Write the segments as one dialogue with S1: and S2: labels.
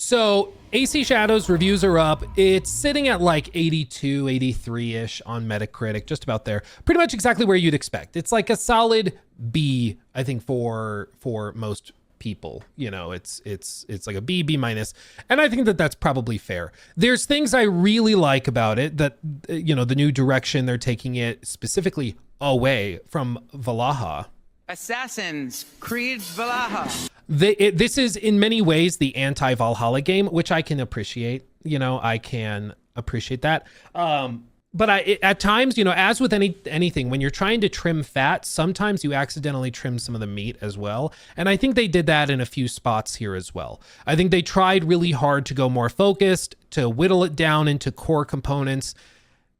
S1: So AC Shadows reviews are up. It's sitting at like 82, 83-ish on Metacritic, just about there. Pretty much exactly where you'd expect. It's like a solid B, I think, for most people. You know, it's like a B minus. And I think that that's probably fair. There's things I really like about it, that, you know, the new direction they're taking it specifically away from Valhalla.
S2: Assassin's Creed Valhalla.
S1: This is in many ways the anti-Valhalla game, which I can appreciate. You know, I can appreciate that. But at times, you know, as with anything, when you're trying to trim fat, sometimes you accidentally trim some of the meat as well. And I think they did that in a few spots here as well. I think they tried really hard to go more focused, to whittle it down into core components,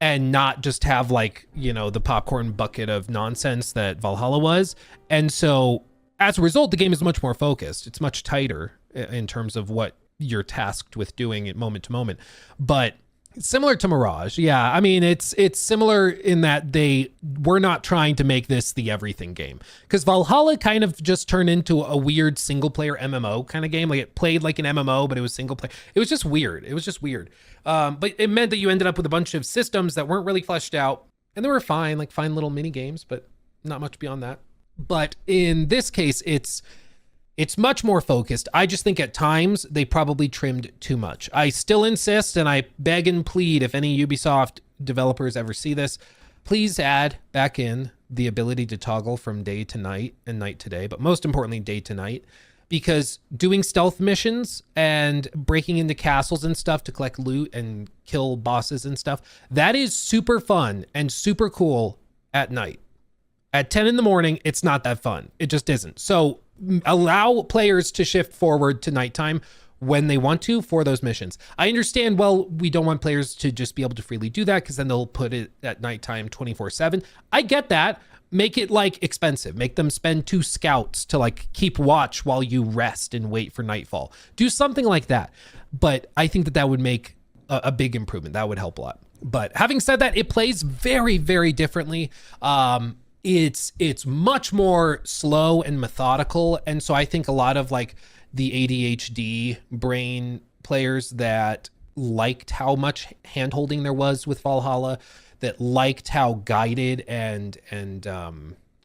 S1: and not just have, like, you know, the popcorn bucket of nonsense that Valhalla was. And so as a result, the game is much more focused. It's much tighter in terms of what you're tasked with doing at moment to moment. But similar to Mirage, yeah. I mean, it's similar in that they were not trying to make this the everything game, because Valhalla kind of just turned into a weird single player MMO kind of game. Like, it played like an MMO, but it was single player. It was just weird. But it meant that you ended up with a bunch of systems that weren't really fleshed out, and they were fine, like fine little mini games, but not much beyond that. But in this case, it's much more focused. I just think at times they probably trimmed too much. I still insist, and I beg and plead, if any Ubisoft developers ever see this, please add back in the ability to toggle from day to night and night to day, but most importantly, day to night, because doing stealth missions and breaking into castles and stuff to collect loot and kill bosses and stuff, that is super fun and super cool at night. At 10 in the morning, it's not that fun. It just isn't. So allow players to shift forward to nighttime when they want to for those missions. I understand, well, we don't want players to just be able to freely do that, because then they'll put it at nighttime 24/7. I get that. Make it like expensive. Make them spend 2 scouts to like keep watch while you rest and wait for nightfall. Do something like that. But I think that would make a big improvement. That would help a lot. But having said that, it plays very, very differently. It's much more slow and methodical. And so I think a lot of like the ADHD brain players that liked how much hand-holding there was with Valhalla, that liked how guided and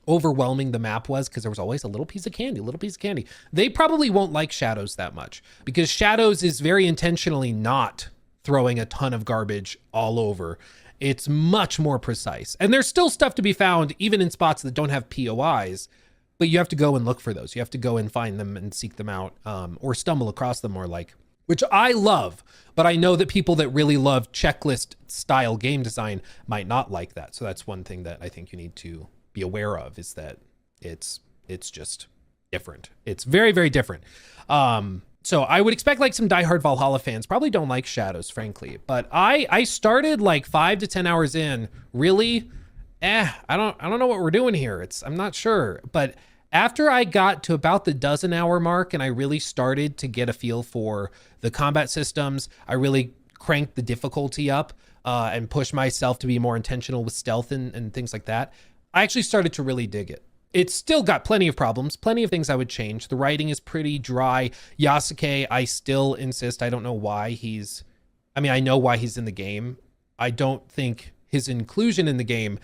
S1: overwhelming the map was, because there was always a little piece of candy, they probably won't like Shadows that much, because Shadows is very intentionally not throwing a ton of garbage all over. It's much more precise. And there's still stuff to be found, even in spots that don't have POIs, but you have to go and look for those. You have to go and find them and seek them out, or stumble across them, or like, which I love, but I know that people that really love checklist style game design might not like that. So that's one thing that I think you need to be aware of, is that it's just different. It's very, very different. So I would expect like some diehard Valhalla fans probably don't like Shadows, frankly. But I started like 5 to 10 hours in, really, I don't know what we're doing here. I'm not sure. But after I got to about the 12 hour mark and I really started to get a feel for the combat systems, I really cranked the difficulty up and pushed myself to be more intentional with stealth and things like that. I actually started to really dig it. It's still got plenty of problems, plenty of things I would change. The writing is pretty dry. Yasuke, I still insist, I don't know why I know why he's in the game. I don't think his inclusion in the game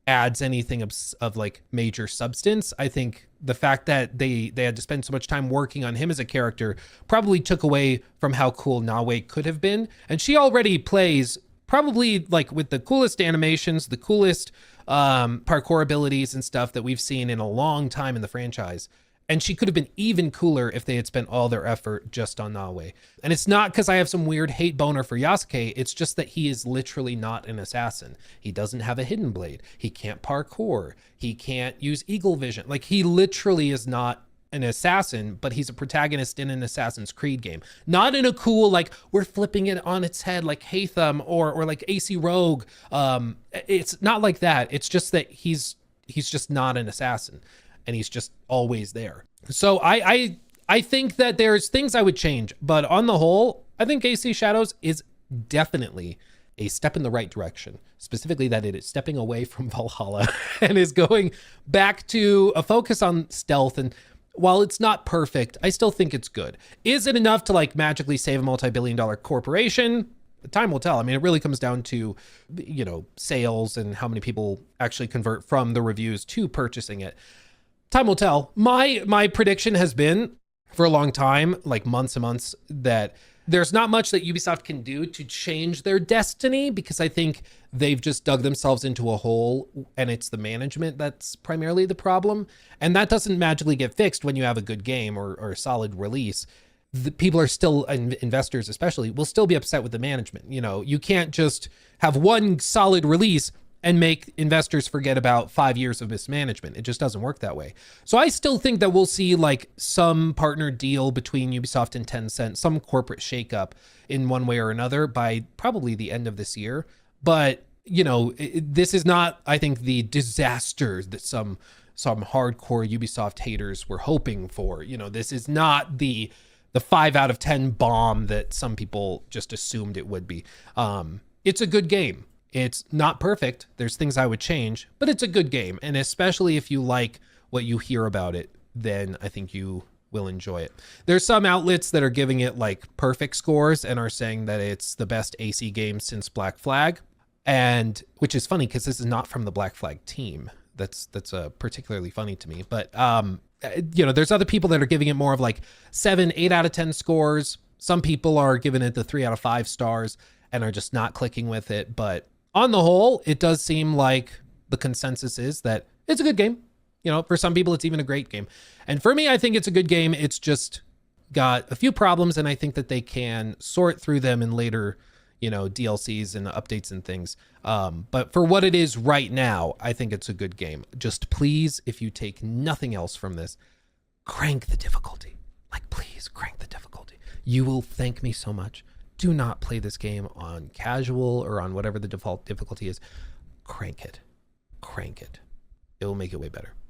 S1: adds anything of like major substance. I think the fact that they had to spend so much time working on him as a character probably took away from how cool Nawe could have been. And she already plays probably like with the coolest animations, the coolest parkour abilities and stuff that we've seen in a long time in the franchise. And she could have been even cooler if they had spent all their effort just on Nawe. And it's not because I have some weird hate boner for Yasuke. It's just that he is literally not an assassin. He doesn't have a hidden blade. He can't parkour. He can't use eagle vision. Like, he literally is not an assassin, but he's a protagonist in an Assassin's Creed game. Not in a cool, like, we're flipping it on its head like Hatham or like AC Rogue. It's not like that. It's just that he's just not an assassin, and he's just always there. So I think that there's things I would change, but on the whole, I think AC Shadows is definitely a step in the right direction. Specifically that it is stepping away from Valhalla and is going back to a focus on stealth. And while it's not perfect, I still think it's good. Is it enough to like magically save a multi-billion-dollar corporation? Time will tell. I mean, it really comes down to, you know, sales and how many people actually convert from the reviews to purchasing it. Time will tell. My prediction has been for a long time, like months and months, that there's not much that Ubisoft can do to change their destiny, because I think they've just dug themselves into a hole, and it's the management that's primarily the problem. And that doesn't magically get fixed when you have a good game or a solid release. The people are still, investors especially, will still be upset with the management. You know, you can't just have one solid release and make investors forget about 5 years of mismanagement. It just doesn't work that way. So I still think that we'll see like some partner deal between Ubisoft and Tencent, some corporate shakeup in one way or another by probably the end of this year. But, you know, this is not, I think, the disaster that some hardcore Ubisoft haters were hoping for. You know, this is not the 5 out of 10 bomb that some people just assumed it would be. It's a good game. It's not perfect. There's things I would change, but it's a good game. And especially if you like what you hear about it, then I think you will enjoy it. There's some outlets that are giving it like perfect scores and are saying that it's the best AC game since Black Flag. And which is funny because this is not from the Black Flag team. That's particularly funny to me. But, you know, there's other people that are giving it more of like 7, 8 out of 10 scores. Some people are giving it the 3 out of 5 stars and are just not clicking with it. But on the whole, it does seem like the consensus is that it's a good game. You know, for some people, it's even a great game. And for me, I think it's a good game. It's just got a few problems, and I think that they can sort through them in later, you know, DLCs and updates and things. But for what it is right now, I think it's a good game. Just please, if you take nothing else from this, crank the difficulty. Like, please crank the difficulty. You will thank me so much. Do not play this game on casual or on whatever the default difficulty is. Crank it. Crank it. It will make it way better.